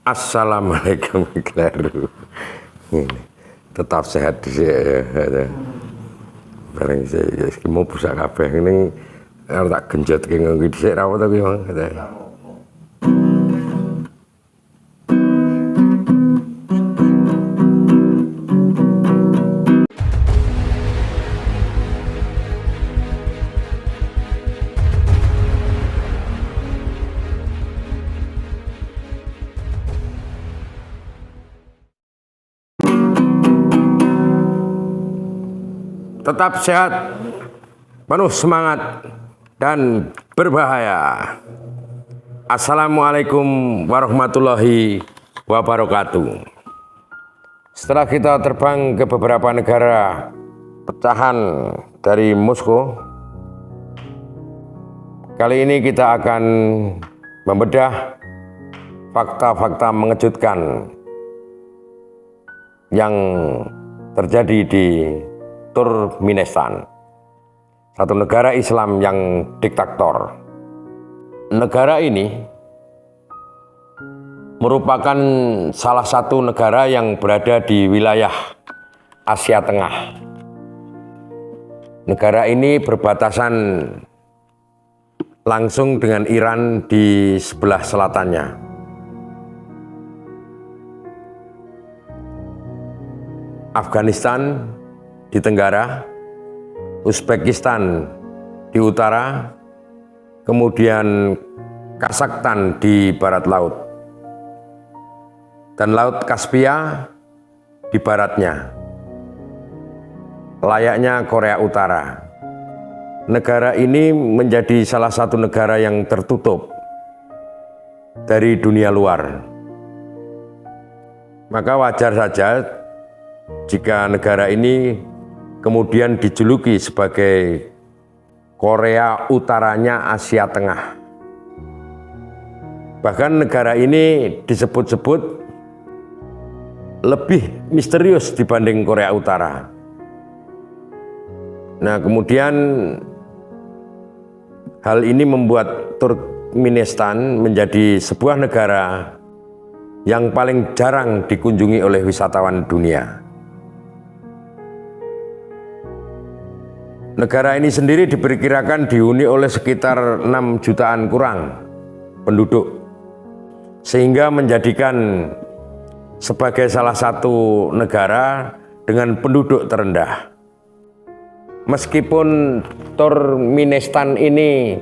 Assalamualaikum Kleru. Ini tetap sehat di sini. Bareng saya mau busak kabeh ini harus tak genjot ke ngomong di sini rawat tapi memang katanya. Tetap sehat, penuh semangat, dan berbahaya. Assalamualaikum warahmatullahi wabarakatuh. Setelah kita terbang ke beberapa negara pecahan dari Moskow, kali ini kita akan membedah fakta-fakta mengejutkan yang terjadi di Turkmenistan, satu negara Islam yang diktator. Negara ini merupakan salah satu negara yang berada di wilayah Asia Tengah. Negara ini berbatasan langsung dengan Iran di sebelah selatannya. Afghanistan di tenggara, Uzbekistan di utara, kemudian Kazakhstan di barat laut, dan Laut Kaspia di baratnya. Layaknya Korea Utara, negara ini menjadi salah satu negara yang tertutup dari dunia luar. Maka wajar saja jika negara ini kemudian dijuluki sebagai Korea Utaranya Asia Tengah. Bahkan negara ini disebut-sebut lebih misterius dibanding Korea Utara. Nah, kemudian hal ini membuat Turkmenistan menjadi sebuah negara yang paling jarang dikunjungi oleh wisatawan dunia. Negara ini sendiri diperkirakan dihuni oleh sekitar 6 jutaan kurang penduduk, sehingga menjadikan sebagai salah satu negara dengan penduduk terendah. Meskipun Turkmenistan ini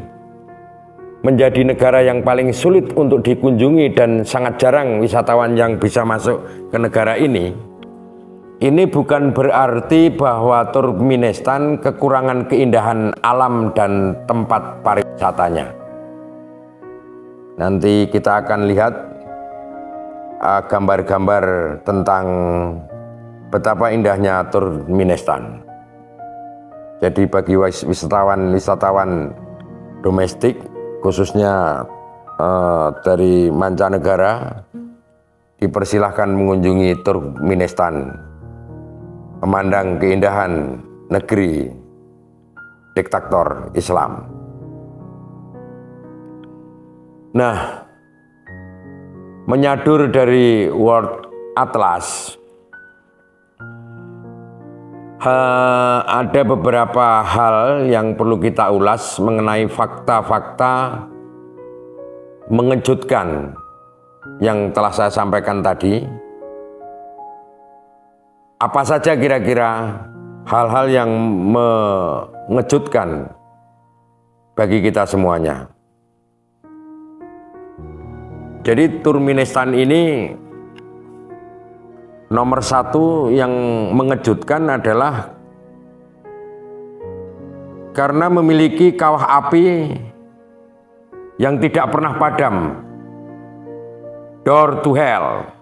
menjadi negara yang paling sulit untuk dikunjungi dan sangat jarang wisatawan yang bisa masuk ke negara ini bukan berarti bahwa Turkmenistan kekurangan keindahan alam dan tempat pariwisatanya. Nanti kita akan lihat gambar-gambar tentang betapa indahnya Turkmenistan. Jadi bagi wisatawan domestik, khususnya dari mancanegara, dipersilahkan mengunjungi Turkmenistan, memandang keindahan negeri diktator Islam. Nah, menyadur dari World Atlas, ada beberapa hal yang perlu kita ulas mengenai fakta-fakta mengejutkan yang telah saya sampaikan tadi. Apa saja kira-kira hal-hal yang mengejutkan bagi kita semuanya? Jadi Turkmenistan ini nomor satu yang mengejutkan adalah karena memiliki kawah api yang tidak pernah padam, door to hell.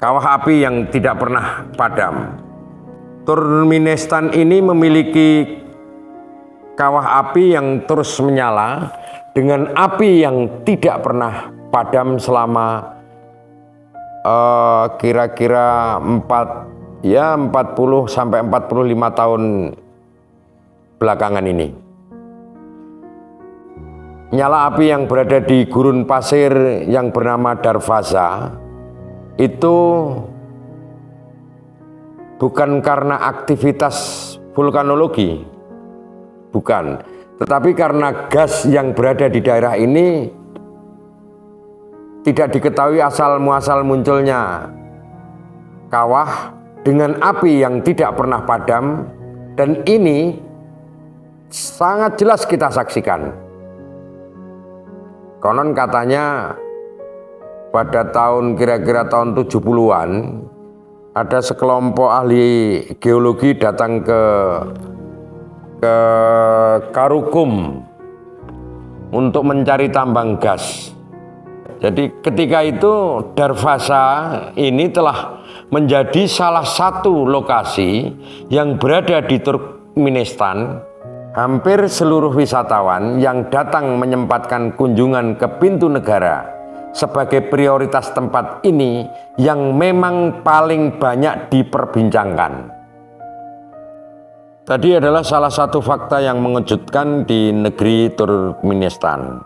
Kawah api yang tidak pernah padam. Turkmenistan ini memiliki kawah api yang terus menyala dengan api yang tidak pernah padam selama kira-kira 40 sampai 45 tahun belakangan ini. nyala api yang berada di gurun pasir yang bernama Darvaza itu bukan karena aktivitas vulkanologi, bukan, tetapi karena gas yang berada di daerah ini tidak diketahui asal muasal munculnya kawah dengan api yang tidak pernah padam, dan ini sangat jelas kita saksikan. Konon katanya pada kira-kira tahun 70-an ada sekelompok ahli geologi datang ke Karakum untuk mencari tambang gas. Jadi ketika itu Darvaza ini telah menjadi salah satu lokasi yang berada di Turkmenistan. Hampir seluruh wisatawan yang datang menyempatkan kunjungan ke pintu negara sebagai prioritas tempat ini yang memang paling banyak diperbincangkan. Tadi adalah salah satu fakta yang mengejutkan di negeri Turkmenistan.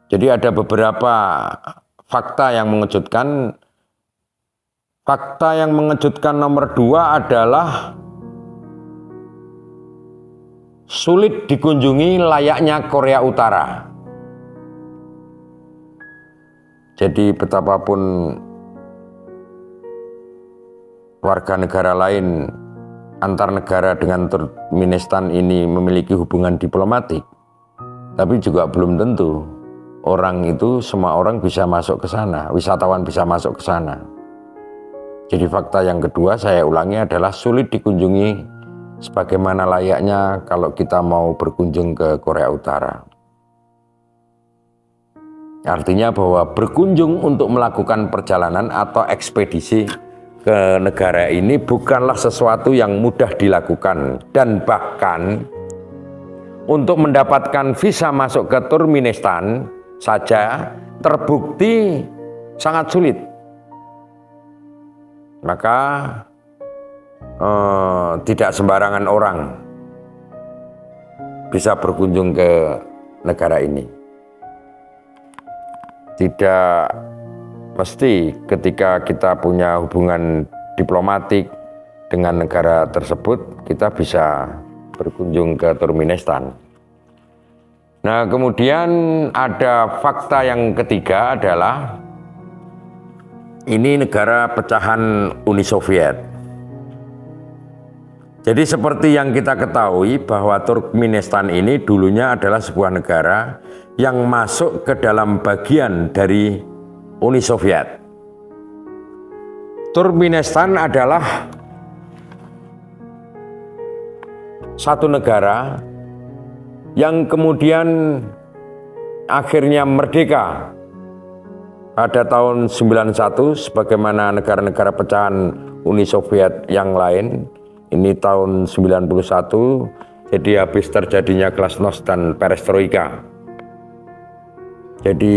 Jadi ada beberapa fakta yang mengejutkan. Fakta yang mengejutkan nomor 2 adalah sulit dikunjungi layaknya Korea Utara. Jadi betapapun warga negara lain antar negara dengan Turkmenistan ini memiliki hubungan diplomatik, tapi juga belum tentu semua orang bisa masuk ke sana, wisatawan bisa masuk ke sana. Jadi fakta yang kedua saya ulangi adalah sulit dikunjungi sebagaimana layaknya kalau kita mau berkunjung ke Korea Utara. Artinya bahwa berkunjung untuk melakukan perjalanan atau ekspedisi ke negara ini bukanlah sesuatu yang mudah dilakukan, dan bahkan untuk mendapatkan visa masuk ke Turkmenistan saja terbukti sangat sulit. Maka tidak sembarangan orang bisa berkunjung ke negara ini. Tidak mesti ketika kita punya hubungan diplomatik dengan negara tersebut kita bisa berkunjung ke Turkmenistan. Nah, kemudian ada fakta yang ketiga adalah ini negara pecahan Uni Soviet. Jadi seperti yang kita ketahui bahwa Turkmenistan ini dulunya adalah sebuah negara yang masuk ke dalam bagian dari Uni Soviet. Turkmenistan adalah satu negara yang kemudian akhirnya merdeka pada tahun 91 sebagaimana negara-negara pecahan Uni Soviet yang lain. Ini tahun 91, jadi habis terjadinya glasnost dan perestroika. Jadi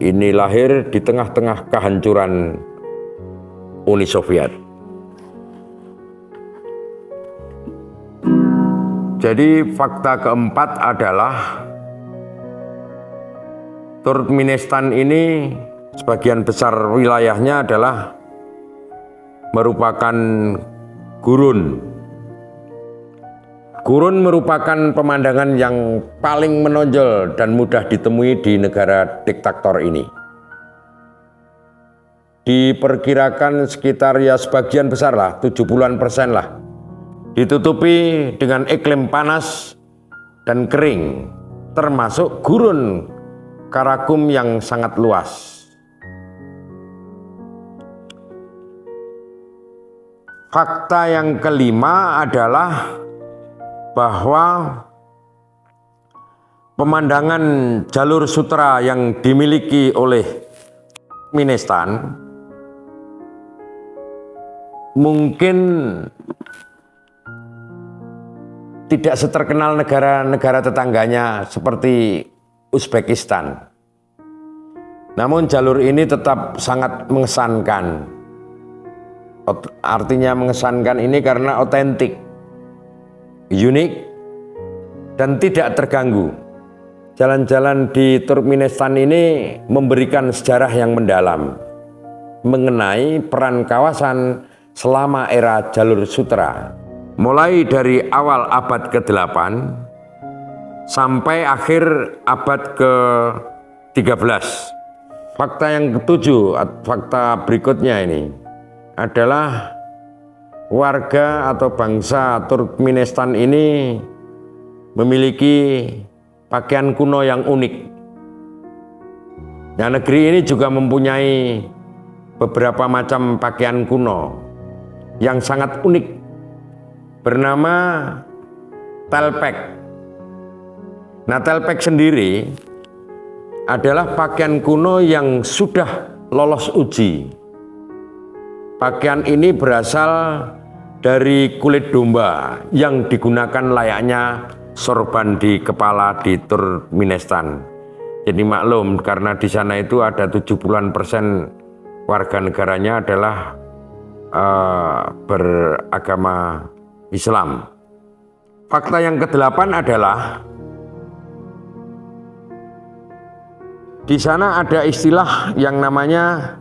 ini lahir di tengah-tengah kehancuran Uni Soviet. Jadi fakta keempat adalah Turkmenistan ini sebagian besar wilayahnya adalah merupakan gurun. Gurun merupakan pemandangan yang paling menonjol dan mudah ditemui di negara diktator ini. Diperkirakan sekitar sebagian besar lah, 70% lah, ditutupi dengan iklim panas dan kering, termasuk gurun Karakum yang sangat luas. Fakta yang kelima adalah bahwa pemandangan jalur sutra yang dimiliki oleh Turkmenistan mungkin tidak seterkenal negara-negara tetangganya seperti Uzbekistan. Namun jalur ini tetap sangat mengesankan. Artinya mengesankan ini karena otentik, unik, dan tidak terganggu. Jalan-jalan di Turkmenistan ini memberikan sejarah yang mendalam mengenai peran kawasan selama era jalur sutra, mulai dari awal abad ke-8 sampai akhir abad ke-13. Fakta yang ketujuh, fakta berikutnya ini adalah warga atau bangsa Turkmenistan ini memiliki pakaian kuno yang unik. Nah, negeri ini juga mempunyai beberapa macam pakaian kuno yang sangat unik bernama telpek. Nah, telpek sendiri adalah pakaian kuno yang sudah lolos uji. Pakaian ini berasal dari kulit domba yang digunakan layaknya sorban di kepala di Turkmenistan. Jadi maklum karena di sana itu ada 70% warga negaranya adalah beragama Islam. Fakta yang ke-8 adalah di sana ada istilah yang namanya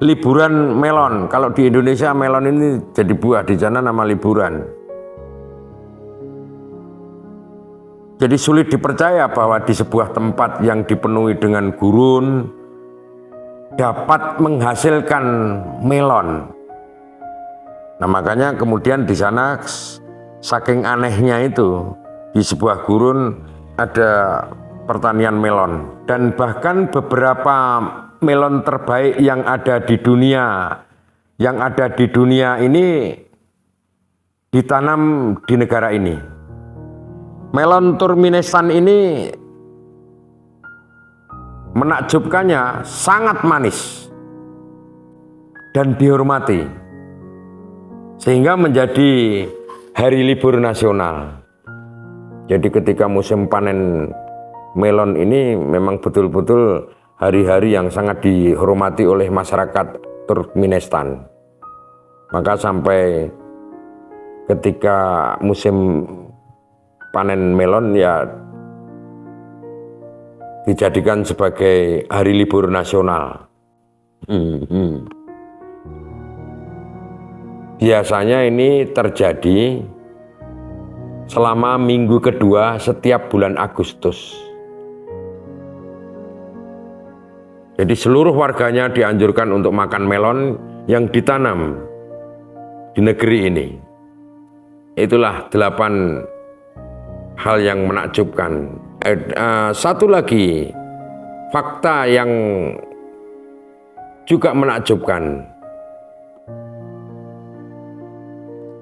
liburan melon. Kalau di Indonesia melon ini jadi buah, di sana nama liburan. Jadi sulit dipercaya bahwa di sebuah tempat yang dipenuhi dengan gurun dapat menghasilkan melon. Nah, makanya kemudian di sana saking anehnya itu di sebuah gurun ada pertanian melon, dan bahkan beberapa melon terbaik yang ada di dunia ini ditanam di negara ini. Melon Turkmenistan ini menakjubkannya sangat manis dan dihormati sehingga menjadi hari libur nasional. Jadi ketika musim panen melon ini memang betul-betul hari-hari yang sangat dihormati oleh masyarakat Turkmenistan. Maka sampai ketika musim panen melon ya dijadikan sebagai hari libur nasional. Biasanya ini terjadi selama minggu kedua setiap bulan Agustus. Jadi seluruh warganya dianjurkan untuk makan melon yang ditanam di negeri ini. Itulah 8 hal yang menakjubkan. Satu lagi fakta yang juga menakjubkan.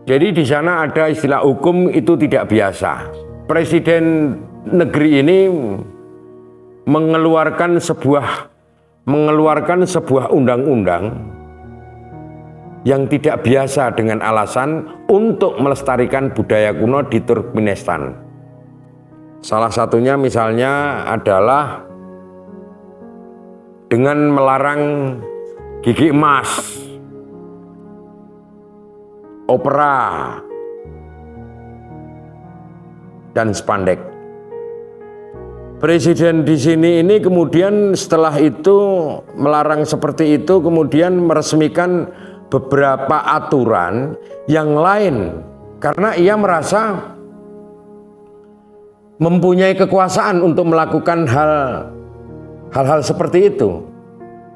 Jadi di sana ada istilah hukum itu tidak biasa. Presiden negeri ini mengeluarkan sebuah undang-undang yang tidak biasa dengan alasan untuk melestarikan budaya kuno di Turkmenistan. Salah satunya misalnya adalah dengan melarang gigi emas, opera, dan spandek. Presiden di sini ini kemudian setelah itu melarang seperti itu, kemudian meresmikan beberapa aturan yang lain karena ia merasa mempunyai kekuasaan untuk melakukan hal-hal seperti itu.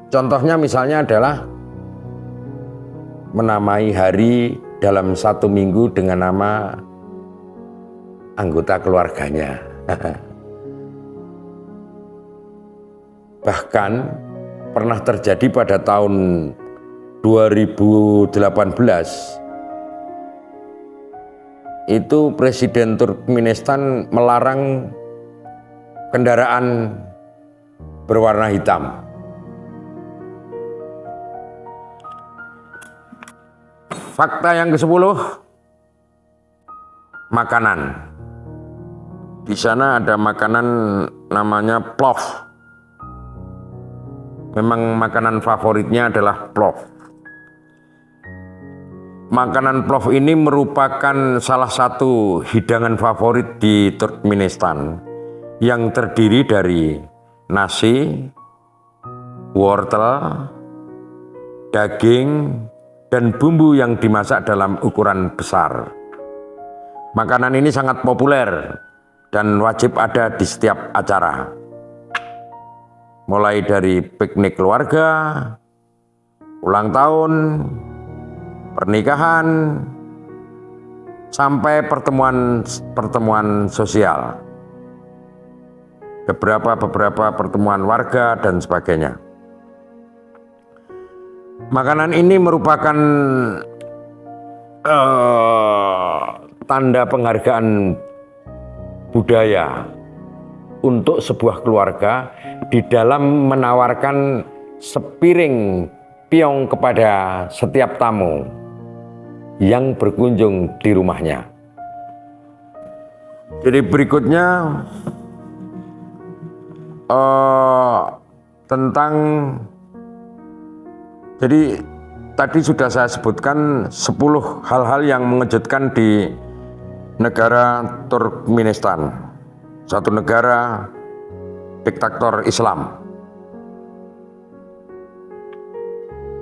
Contohnya misalnya adalah menamai hari dalam 1 minggu dengan nama anggota keluarganya. Bahkan pernah terjadi pada tahun 2018 itu Presiden Turkmenistan melarang kendaraan berwarna hitam. Fakta yang ke-10, makanan. Di sana ada makanan namanya plov. Memang makanan favoritnya adalah plov. Makanan plov ini merupakan salah satu hidangan favorit di Turkmenistan yang terdiri dari nasi, wortel, daging, dan bumbu yang dimasak dalam ukuran besar. Makanan ini sangat populer dan wajib ada di setiap acara. Mulai dari piknik keluarga, ulang tahun, pernikahan, sampai pertemuan sosial. Beberapa pertemuan warga dan sebagainya. Makanan ini merupakan tanda penghargaan budaya untuk sebuah keluarga di dalam menawarkan sepiring piong kepada setiap tamu yang berkunjung di rumahnya. Jadi berikutnya jadi tadi sudah saya sebutkan 10 hal-hal yang mengejutkan di negara Turkmenistan, satu negara diktator Islam.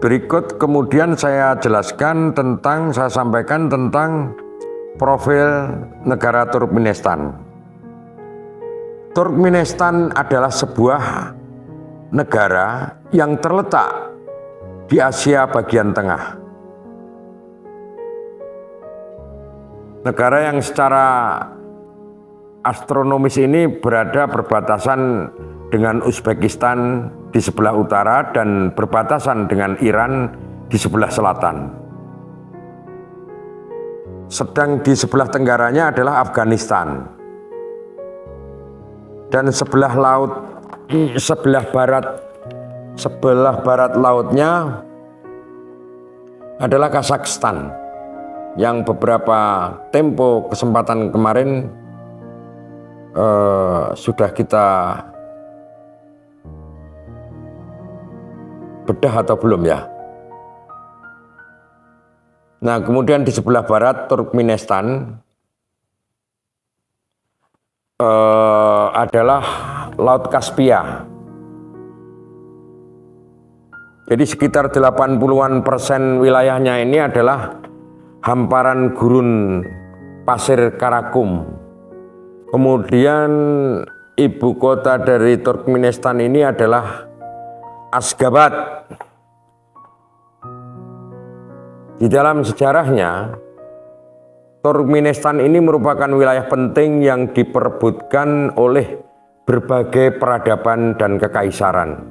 Berikut kemudian saya sampaikan tentang profil negara Turkmenistan. Turkmenistan adalah sebuah negara yang terletak di Asia bagian tengah. Negara yang secara astronomis ini berada berbatasan dengan Uzbekistan di sebelah utara dan berbatasan dengan Iran di sebelah selatan. Sedang di sebelah tenggaranya adalah Afghanistan. Dan sebelah barat lautnya adalah Kazakhstan yang beberapa kesempatan kemarin sudah kita bedah atau belum ya. Nah, kemudian di sebelah barat Turkmenistan adalah Laut Kaspia. Jadi sekitar 80% wilayahnya ini adalah hamparan gurun pasir Karakum. Kemudian ibu kota dari Turkmenistan ini adalah Ashgabat. Di dalam sejarahnya, Turkmenistan ini merupakan wilayah penting yang diperebutkan oleh berbagai peradaban dan kekaisaran.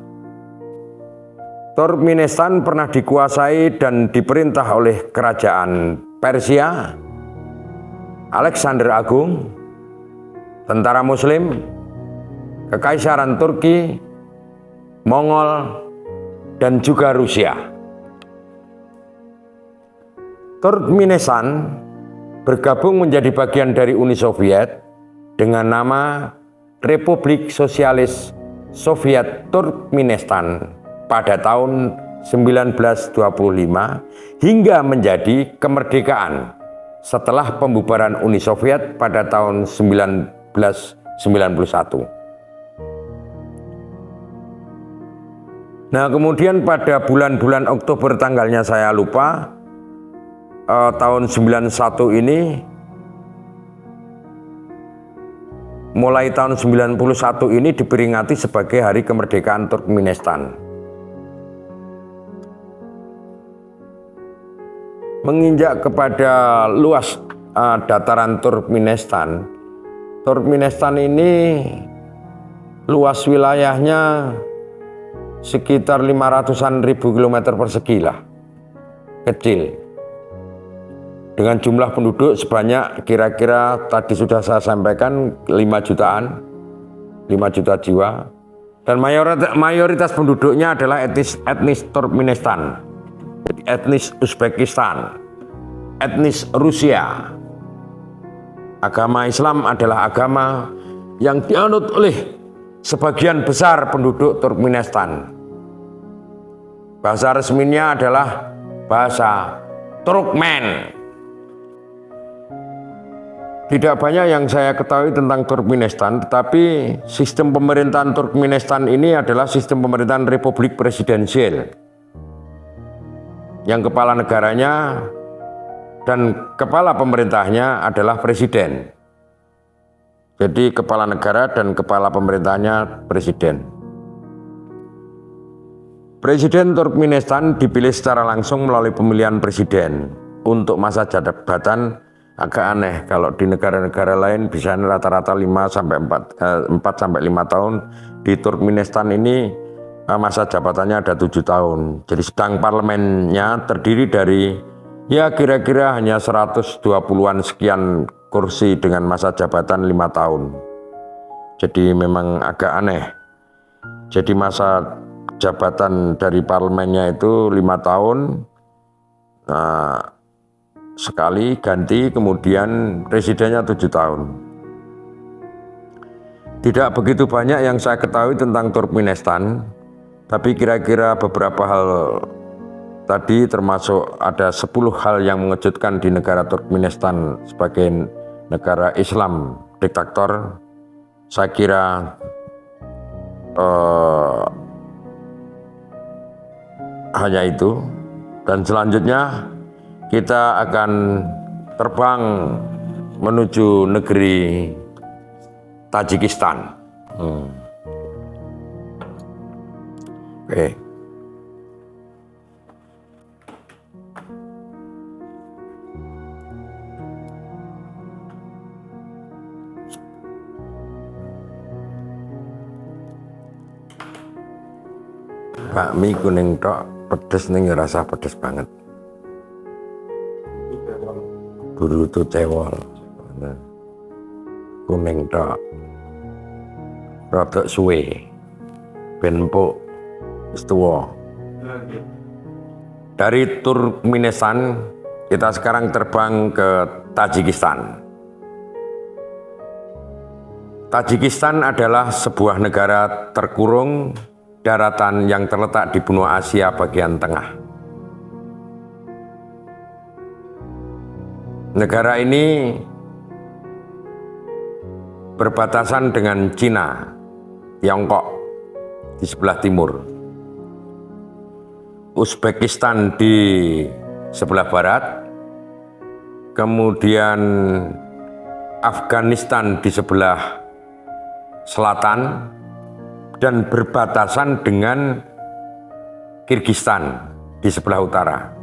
Turkmenistan pernah dikuasai dan diperintah oleh kerajaan Persia, Alexander Agung, tentara Muslim, kekaisaran Turki, Mongol, dan juga Rusia. Turkmenistan bergabung menjadi bagian dari Uni Soviet dengan nama Republik Sosialis Soviet Turkmenistan pada tahun 1925 hingga menjadi kemerdekaan setelah pembubaran Uni Soviet pada tahun 1991. Nah, kemudian pada bulan-bulan Oktober, tanggalnya saya lupa, tahun 91 ini, mulai tahun 91 ini diperingati sebagai Hari Kemerdekaan Turkmenistan. Menginjak kepada luas dataran Turkmenistan, Turkmenistan ini luas wilayahnya sekitar 500-an ribu kilometer persegi lah, kecil. Dengan jumlah penduduk sebanyak kira-kira tadi sudah saya sampaikan 5 juta jiwa. Dan mayoritas penduduknya adalah etnis Turkmenistan, etnis Uzbekistan, etnis Rusia. Agama Islam adalah agama yang dianut oleh sebagian besar penduduk Turkmenistan. Bahasa resminya adalah bahasa Turkmen. Tidak banyak yang saya ketahui tentang Turkmenistan, tetapi sistem pemerintahan Turkmenistan ini adalah sistem pemerintahan republik presidensial, yang kepala negaranya dan kepala pemerintahnya adalah presiden. Jadi kepala negara dan kepala pemerintahnya presiden. Presiden Turkmenistan dipilih secara langsung melalui pemilihan presiden untuk masa jabatan. Agak aneh kalau di negara-negara lain bisa rata-rata 4 sampai 5 tahun. Di Turkmenistan ini masa jabatannya ada 7 tahun. Jadi sedang parlemennya terdiri dari ya kira-kira hanya 120-an sekian kursi dengan masa jabatan 5 tahun. Jadi memang agak aneh. Jadi masa jabatan dari parlemennya itu 5 tahun. Sekali ganti, kemudian presidennya 7 tahun. Tidak begitu banyak yang saya ketahui tentang Turkmenistan, tapi kira-kira beberapa hal tadi, termasuk ada 10 hal yang mengejutkan di negara Turkmenistan sebagai negara Islam diktator. Saya kira hanya itu. Dan selanjutnya kita akan terbang menuju negeri Tajikistan. Oke. Bakmi kuning tok, pedes ning rasa pedes banget. Burutu cewol, kuning tok, rodok suwe, ben empuk, wis tuwa. Dari Turkmenistan kita sekarang terbang ke Tajikistan. Tajikistan adalah sebuah negara terkurung daratan yang terletak di benua Asia bagian tengah. Negara ini berbatasan dengan Cina, Tiongkok di sebelah timur, Uzbekistan di sebelah barat, kemudian Afghanistan di sebelah selatan, dan berbatasan dengan Kirgistan di sebelah utara.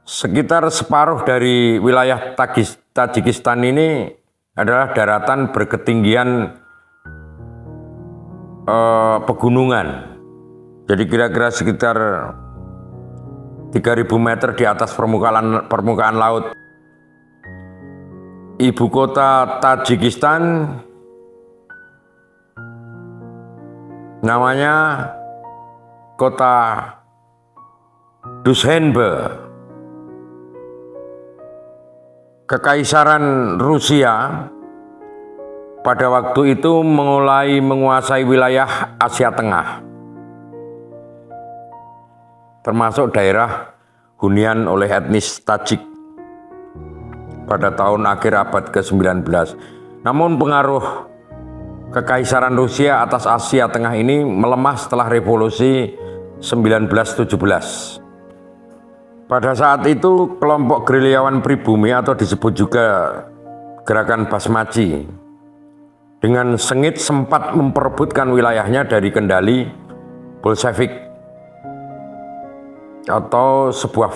Sekitar separuh dari wilayah Tajikistan ini adalah daratan berketinggian pegunungan. Jadi kira-kira sekitar 3.000 meter di atas permukaan laut. Ibu kota Tajikistan namanya kota Dushanbe. Kekaisaran Rusia pada waktu itu mulai menguasai wilayah Asia Tengah, termasuk daerah hunian oleh etnis Tajik pada tahun akhir abad ke-19. Namun pengaruh Kekaisaran Rusia atas Asia Tengah ini melemah setelah revolusi 1917. Pada saat itu kelompok gerilyawan pribumi atau disebut juga gerakan Basmaci dengan sengit sempat memperebutkan wilayahnya dari kendali Bolshevik atau sebuah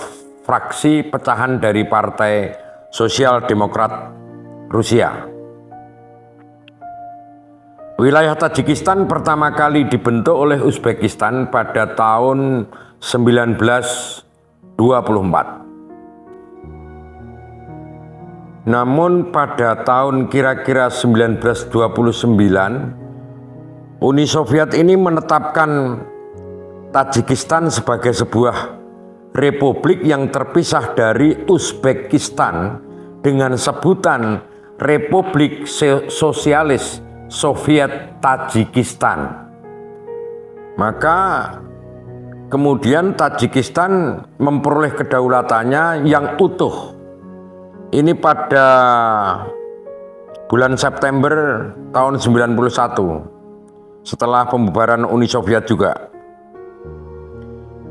fraksi pecahan dari Partai Sosial Demokrat Rusia. Wilayah Tajikistan pertama kali dibentuk oleh Uzbekistan pada tahun 1924. Namun pada tahun kira-kira 1929, Uni Soviet ini menetapkan Tajikistan sebagai sebuah republik yang terpisah dari Uzbekistan dengan sebutan Republik Sosialis Soviet Tajikistan. Maka Kemudian Tajikistan memperoleh kedaulatannya yang utuh. Ini pada bulan September tahun 91, setelah pembubaran Uni Soviet juga.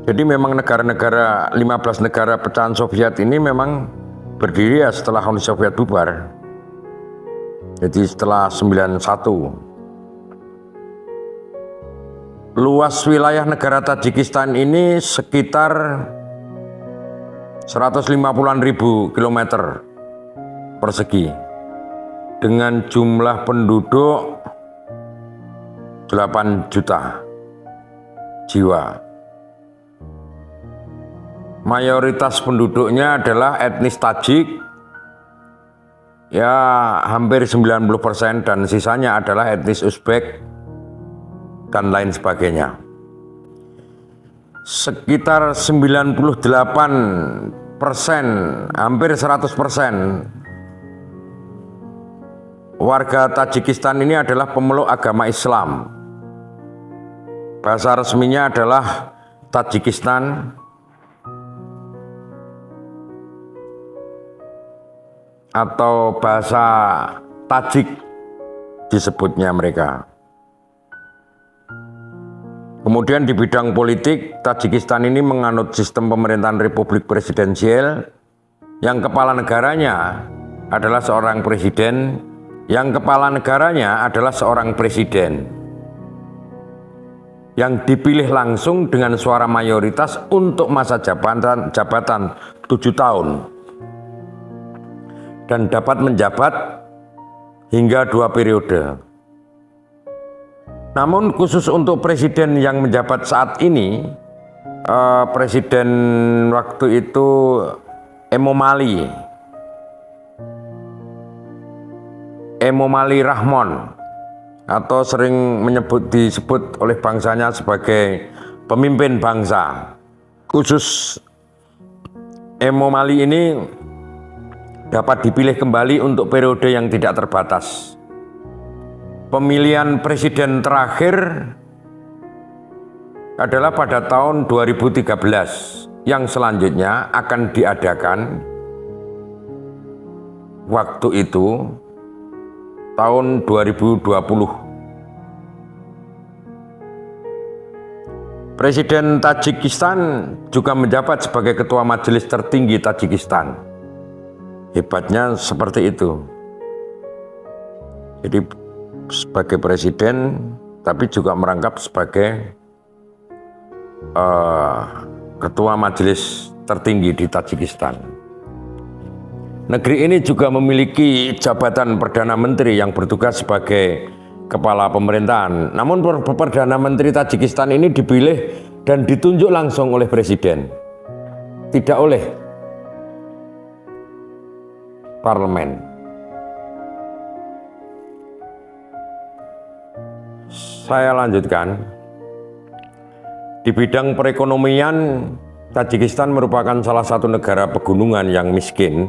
Jadi memang 15 negara pecahan Soviet ini memang berdiri ya setelah Uni Soviet bubar. Jadi setelah 91. Luas wilayah negara Tajikistan ini sekitar 150-an ribu kilometer persegi dengan jumlah penduduk 8 juta jiwa. Mayoritas penduduknya adalah etnis Tajik, ya hampir 90%, dan sisanya adalah etnis Uzbek dan lain sebagainya. Sekitar 98%, hampir 100% warga Tajikistan ini adalah pemeluk agama Islam. Bahasa resminya adalah Tajikistan atau bahasa Tajik disebutnya mereka. Kemudian di bidang politik, Tajikistan ini menganut sistem pemerintahan republik presidensial yang kepala negaranya adalah seorang presiden, yang dipilih langsung dengan suara mayoritas untuk masa jabatan 7 tahun dan dapat menjabat hingga 2 periode. Namun khusus untuk presiden yang menjabat saat ini, presiden waktu itu Emomali Rahmon, atau sering disebut oleh bangsanya sebagai pemimpin bangsa. Khusus Emomali ini dapat dipilih kembali untuk periode yang tidak terbatas. Pemilihan presiden terakhir adalah pada tahun 2013, yang selanjutnya akan diadakan waktu itu tahun 2020. Presiden Tajikistan juga menjabat sebagai ketua majelis tertinggi Tajikistan. Hebatnya seperti itu. Jadi sebagai presiden, tapi juga merangkap sebagai ketua majelis tertinggi di Tajikistan. Negeri ini juga memiliki jabatan Perdana Menteri yang bertugas sebagai kepala pemerintahan. Namun Perdana Menteri Tajikistan ini dipilih dan ditunjuk langsung oleh presiden, tidak oleh parlemen. Saya lanjutkan. Di bidang perekonomian, Tajikistan merupakan salah satu negara pegunungan yang miskin,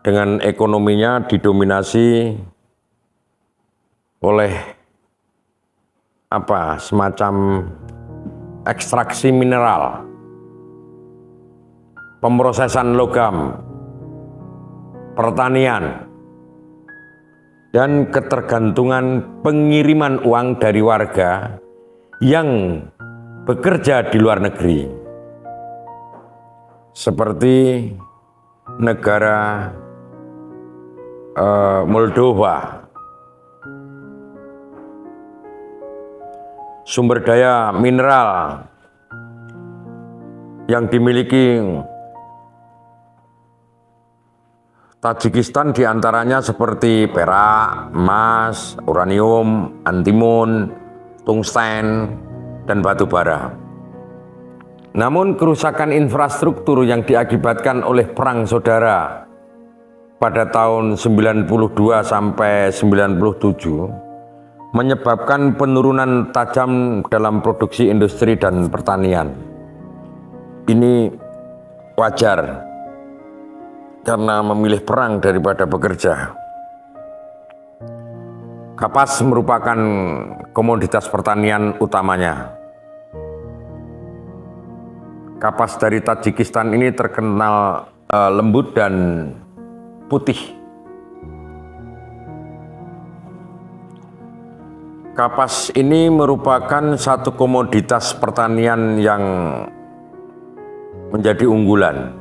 dengan ekonominya didominasi oleh semacam ekstraksi mineral, pemrosesan logam, pertanian, dan ketergantungan pengiriman uang dari warga yang bekerja di luar negeri, seperti negara Moldova. Sumber daya mineral yang dimiliki Tajikistan diantaranya seperti perak, emas, uranium, antimun, tungsten, dan batu bara. Namun kerusakan infrastruktur yang diakibatkan oleh perang saudara pada tahun 92 sampai 97 menyebabkan penurunan tajam dalam produksi industri dan pertanian. Ini wajar karena memilih perang daripada bekerja. Kapas merupakan komoditas pertanian utamanya. Kapas dari Tajikistan ini terkenal lembut dan putih. Kapas ini merupakan satu komoditas pertanian yang menjadi unggulan.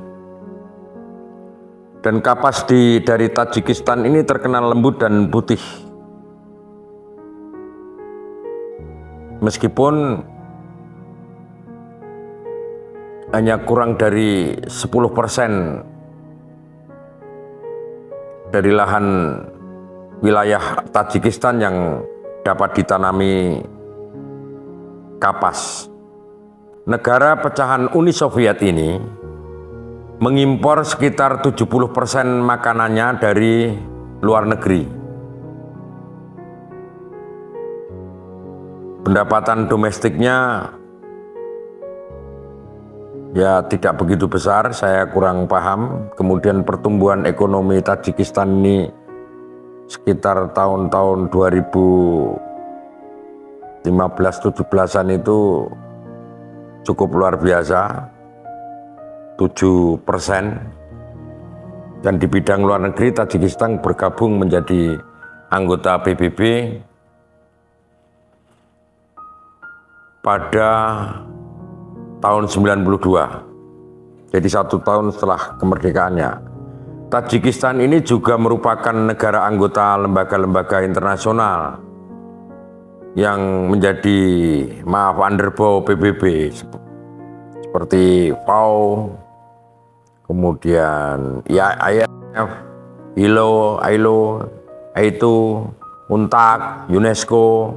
Dan kapas dari Tajikistan ini terkenal lembut dan putih. Meskipun hanya kurang dari 10% dari lahan wilayah Tajikistan yang dapat ditanami kapas. Negara pecahan Uni Soviet ini mengimpor sekitar 70% makanannya dari luar negeri. Pendapatan domestiknya ya tidak begitu besar, saya kurang paham. Kemudian pertumbuhan ekonomi Tajikistan ini sekitar tahun-tahun 2015-17an itu cukup luar biasa, 7%. Dan di bidang luar negeri Tajikistan bergabung menjadi anggota PBB pada tahun 92, jadi 1 tahun setelah kemerdekaannya. Tajikistan ini juga merupakan negara anggota lembaga-lembaga internasional yang menjadi underbow PBB seperti FAO, kemudian IMF, ILO, AITO, UNTAC, UNESCO,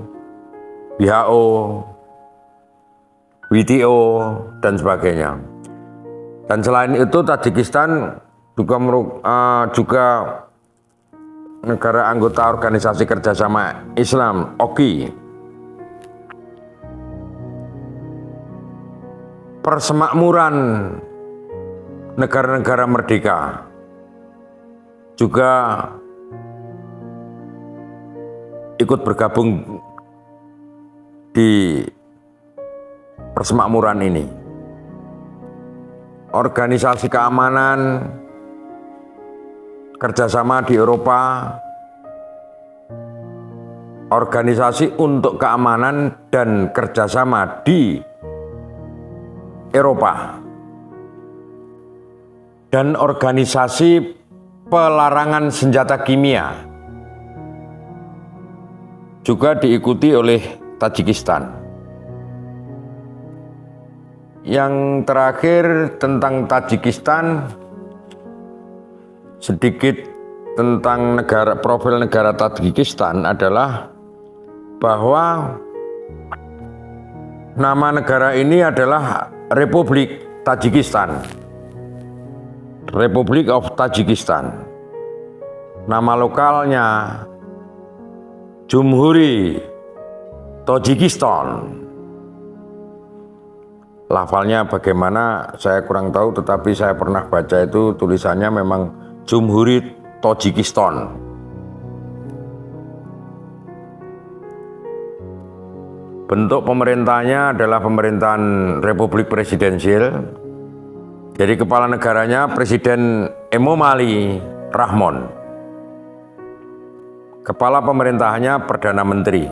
WHO, WTO, dan sebagainya. Dan selain itu Tajikistan juga negara anggota Organisasi Kerjasama Islam (OKI). Persemakmuran negara-negara merdeka juga ikut bergabung di persemakmuran ini. Organisasi keamanan kerjasama di Eropa, organisasi untuk keamanan dan kerjasama di Eropa, dan organisasi pelarangan senjata kimia juga diikuti oleh Tajikistan. Yang terakhir tentang Tajikistan, sedikit tentang profil negara Tajikistan adalah bahwa nama negara ini adalah Republik Tajikistan, Republic of Tajikistan. Nama lokalnya Jumhuri Tajikistan. Lafalnya bagaimana saya kurang tahu, tetapi saya pernah baca itu tulisannya memang Jumhuri Tajikistan. Bentuk pemerintahnya adalah pemerintahan republik presidensial. Jadi kepala negaranya Presiden Emomali Rahmon. Kepala pemerintahannya Perdana Menteri.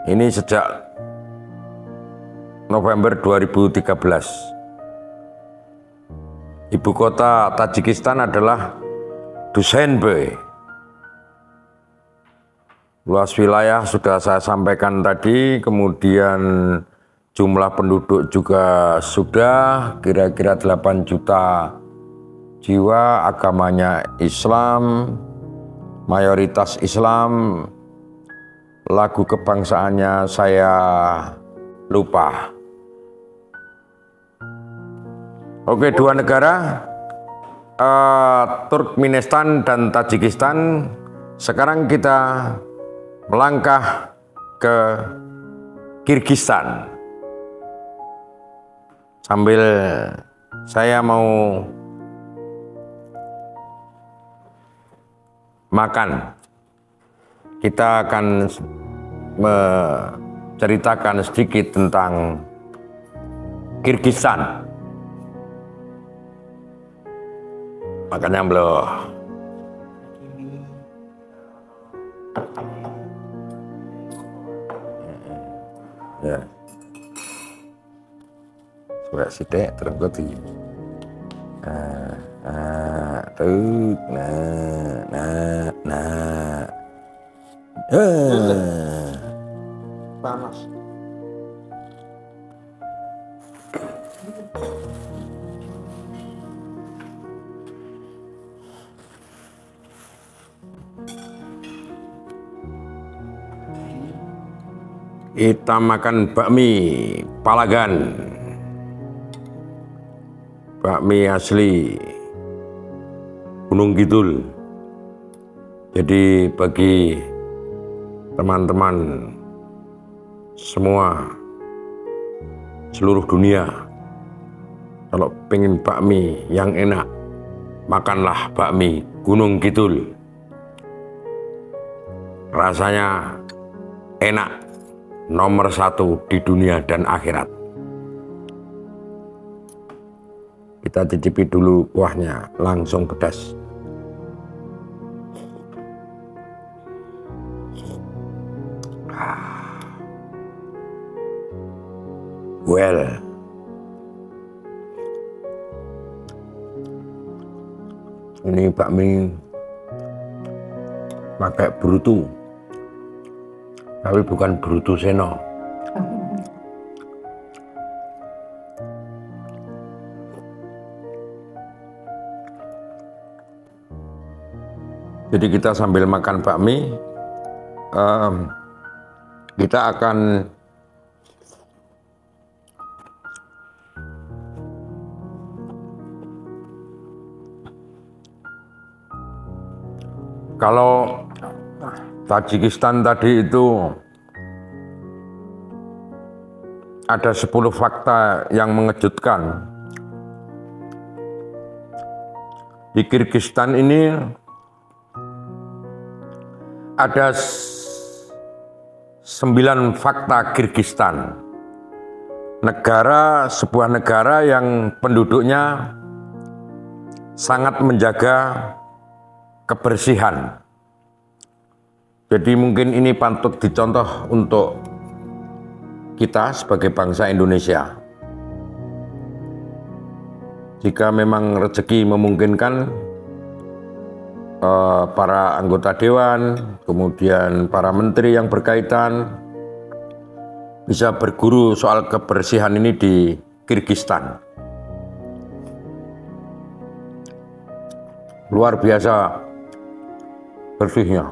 Ini sejak November 2013. Ibu kota Tajikistan adalah Dushanbe. Luas wilayah sudah saya sampaikan tadi, kemudian jumlah penduduk juga sudah kira-kira 8 juta jiwa, agamanya Islam, mayoritas Islam, lagu kebangsaannya saya lupa. Oke, dua negara, Turkmenistan dan Tajikistan. Sekarang kita melangkah ke Kirgistan. Sambil saya mau makan, kita akan menceritakan sedikit tentang Kirgistan. Makanya belum. Ya. Surat sidik terus panas. Kita makan bakmi Palagan. Bakmi asli Gunung Kidul. Jadi bagi teman-teman semua seluruh dunia, kalau pengen bakmi yang enak, makanlah bakmi Gunung Kidul. Rasanya enak, nomor 1 di dunia dan akhirat. Kita cicipi dulu kuahnya, langsung pedas. Well, ini bakmi pakai brutu, tapi bukan brutu seno. Jadi kita sambil makan bakmi, kita akan kalau Tajikistan tadi itu ada 10 fakta yang mengejutkan. Di Kirgistan ini ada 9 fakta Kirgistan. Sebuah negara yang penduduknya sangat menjaga kebersihan. Jadi mungkin ini patut dicontoh untuk kita sebagai bangsa Indonesia. Jika memang rezeki memungkinkan, para anggota dewan, kemudian para menteri yang berkaitan bisa berguru soal kebersihan ini di Kirgistan. Luar biasa bersihnya.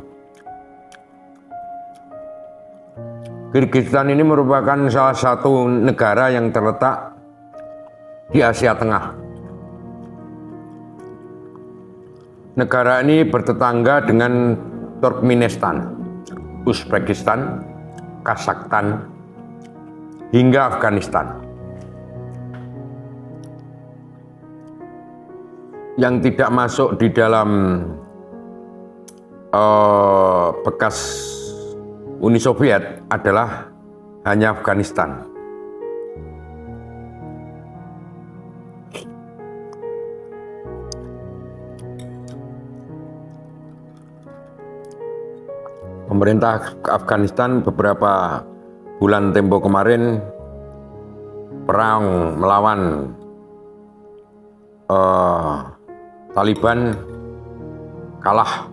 Kirgistan ini merupakan salah satu negara yang terletak di Asia Tengah. Negara ini bertetangga dengan Turkmenistan, Uzbekistan, Kazakhstan, hingga Afghanistan. Yang tidak masuk di dalam bekas Uni Soviet adalah hanya Afghanistan. Pemerintah Afghanistan beberapa bulan tempo kemarin perang melawan Taliban, kalah.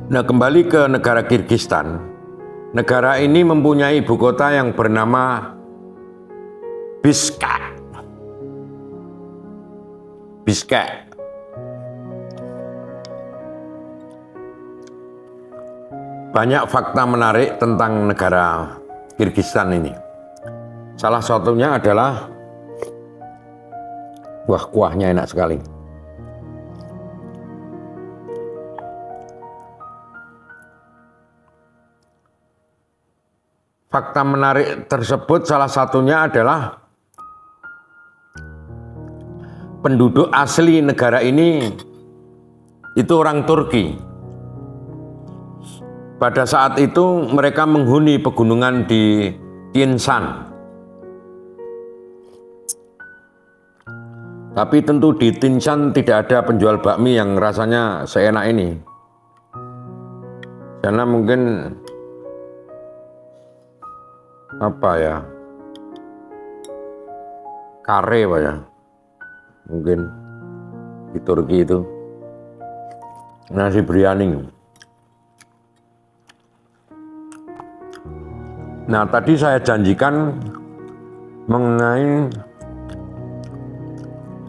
Nah, kembali ke negara Kirgistan. Negara ini mempunyai ibu kota yang bernama Bishkek. Bishkek. Banyak fakta menarik tentang negara Kirgistan ini. Salah satunya adalah kuahnya enak sekali. Fakta menarik tersebut salah satunya adalah penduduk asli negara ini itu orang Turki. Pada saat itu mereka menghuni pegunungan di Tien Shan. Tapi tentu di Tien Shan tidak ada penjual bakmi yang rasanya seenak ini. Karena mungkin apa ya, kare Pak ya, mungkin di Turki itu nasi biryani. Nah, tadi saya janjikan mengenai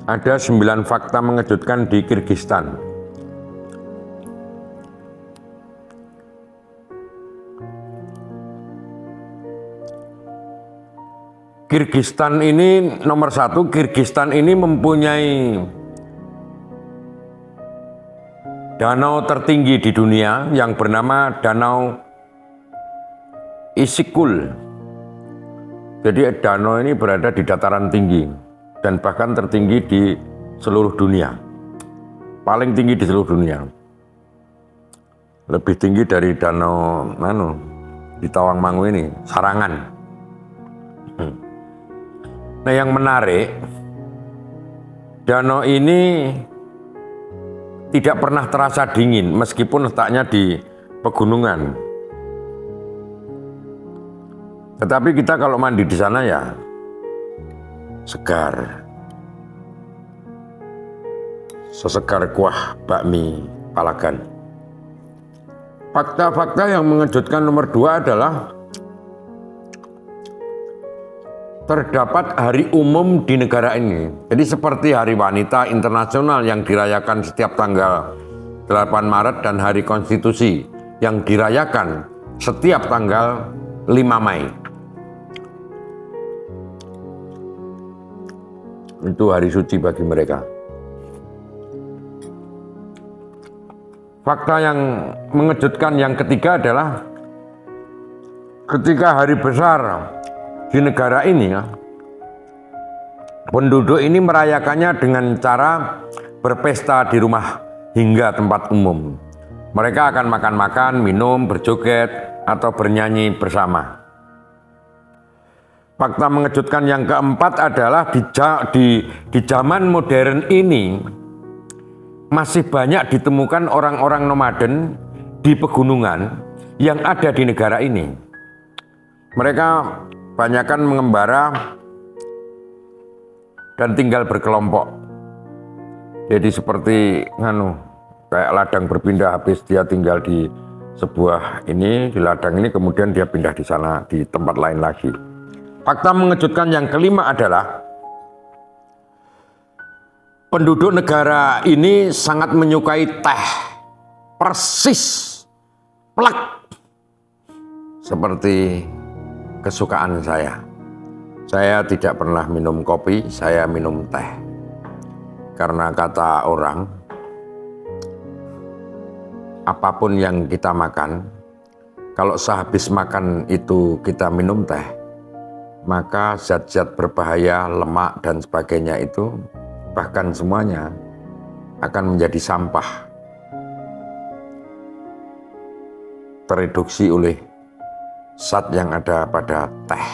ada 9 fakta mengejutkan di Kirgistan. Kirgistan ini nomor 1, Kirgistan ini mempunyai danau tertinggi di dunia yang bernama Danau Isyikul. Jadi danau ini berada di dataran tinggi dan bahkan tertinggi di seluruh dunia. Paling tinggi di seluruh dunia. Lebih tinggi dari danau di Tawangmangu ini, Sarangan. Nah, yang menarik, danau ini tidak pernah terasa dingin meskipun letaknya di pegunungan. Tetapi kita kalau mandi di sana ya segar. Sesegar kuah bakmi Palagan. Fakta-fakta yang mengejutkan nomor 2 adalah terdapat hari umum di negara ini. Jadi seperti Hari Wanita Internasional yang dirayakan setiap tanggal 8 Maret dan Hari Konstitusi yang dirayakan setiap tanggal 5 Mei. Itu hari suci bagi mereka. Fakta yang mengejutkan yang ketiga adalah ketika hari besar di negara ini, penduduk ini merayakannya dengan cara berpesta di rumah hingga tempat umum. Mereka akan makan-makan, minum, berjoget, atau bernyanyi bersama. Fakta mengejutkan yang keempat adalah di zaman modern ini masih banyak ditemukan orang-orang nomaden di pegunungan yang ada di negara ini. Mereka banyakkan mengembara dan tinggal berkelompok. Jadi seperti kayak ladang berpindah, habis dia tinggal di sebuah ini, di ladang ini, kemudian dia pindah di sana, di tempat lain lagi. Fakta mengejutkan yang kelima adalah penduduk negara ini sangat menyukai teh, persis, plak, seperti kesukaan saya. Saya tidak pernah minum kopi, saya minum teh. Karena kata orang, apapun yang kita makan, kalau sehabis makan itu kita minum teh, maka zat-zat berbahaya, lemak dan sebagainya itu, bahkan semuanya akan menjadi sampah, tereduksi oleh zat yang ada pada teh.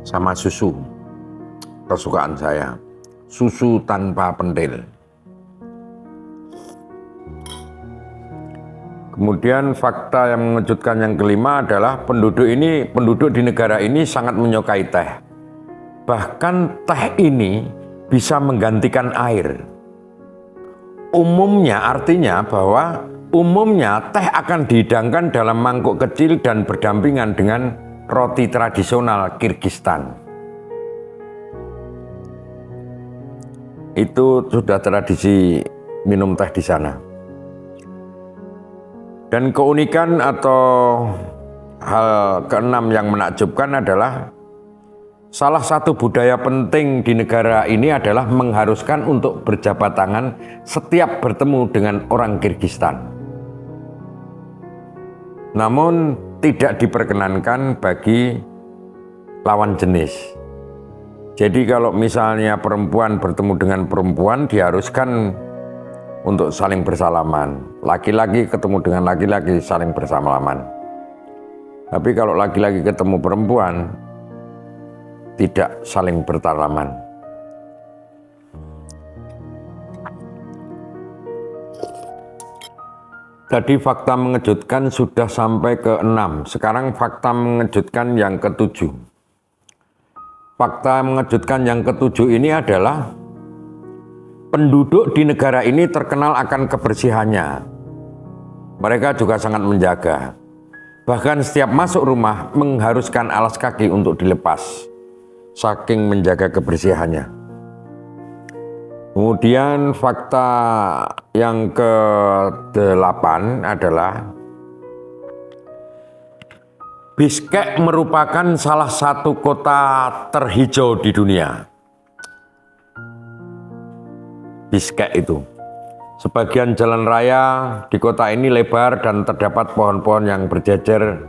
Sama susu, kesukaan saya, susu tanpa pentil. Kemudian fakta yang mengejutkan yang kelima adalah penduduk di negara ini sangat menyukai teh. Bahkan teh ini bisa menggantikan air. Umumnya artinya bahwa umumnya teh akan dihidangkan dalam mangkuk kecil dan berdampingan dengan roti tradisional Kirgistan. Itu sudah tradisi minum teh di sana. Dan keunikan atau hal keenam yang menakjubkan adalah salah satu budaya penting di negara ini adalah mengharuskan untuk berjabat tangan setiap bertemu dengan orang Kirgistan. Namun tidak diperkenankan bagi lawan jenis. Jadi kalau misalnya perempuan bertemu dengan perempuan diharuskan untuk saling bersalaman. Laki-laki ketemu dengan laki-laki saling bersalaman. Tapi kalau laki-laki ketemu perempuan, tidak saling bersalaman. Tadi fakta mengejutkan sudah sampai ke 6. Sekarang fakta mengejutkan yang ke-7. Fakta mengejutkan yang ke-7 ini adalah penduduk di negara ini terkenal akan kebersihannya. Mereka juga sangat menjaga. Bahkan setiap masuk rumah mengharuskan alas kaki untuk dilepas, saking menjaga kebersihannya. Kemudian fakta yang ke-8 adalah Bishkek merupakan salah satu kota terhijau di dunia. Bishkek itu. Sebagian jalan raya di kota ini lebar dan terdapat pohon-pohon yang berjejer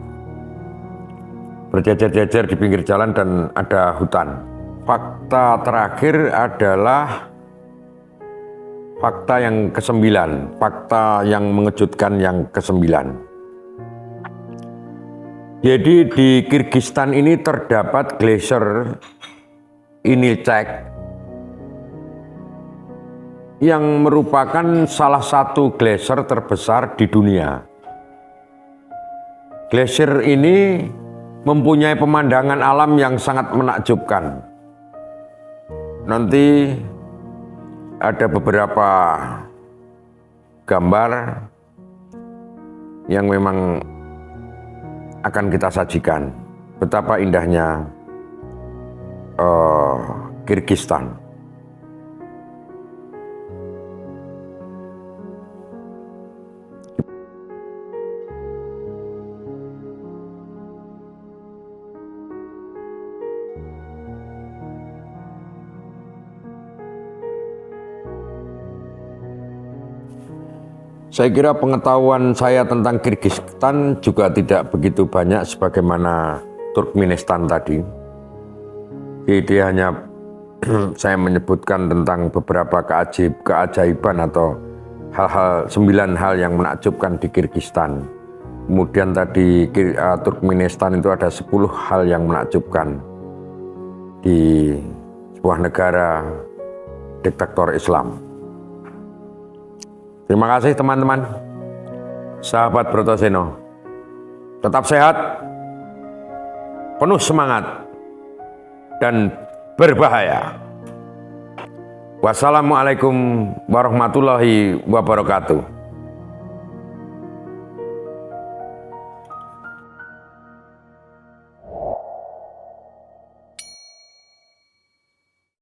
di pinggir jalan dan ada hutan. Fakta terakhir adalah fakta yang ke-9, fakta yang mengejutkan yang ke-9. Jadi di Kirgistan ini terdapat glacier Inilchek yang merupakan salah satu glacier terbesar di dunia. Glacier ini mempunyai pemandangan alam yang sangat menakjubkan. Nanti ada beberapa gambar yang memang akan kita sajikan betapa indahnya Kirgistan. Saya kira pengetahuan saya tentang Kirgistan juga tidak begitu banyak sebagaimana Turkmenistan tadi. Jadi hanya saya menyebutkan tentang beberapa keajaiban atau hal-hal 9 hal yang menakjubkan di Kirgistan. Kemudian tadi Turkmenistan itu ada 10 hal yang menakjubkan di sebuah negara diktator Islam. Terima kasih teman-teman, sahabat Brotoseno. Tetap sehat, penuh semangat, dan berbahaya. Wassalamualaikum warahmatullahi wabarakatuh.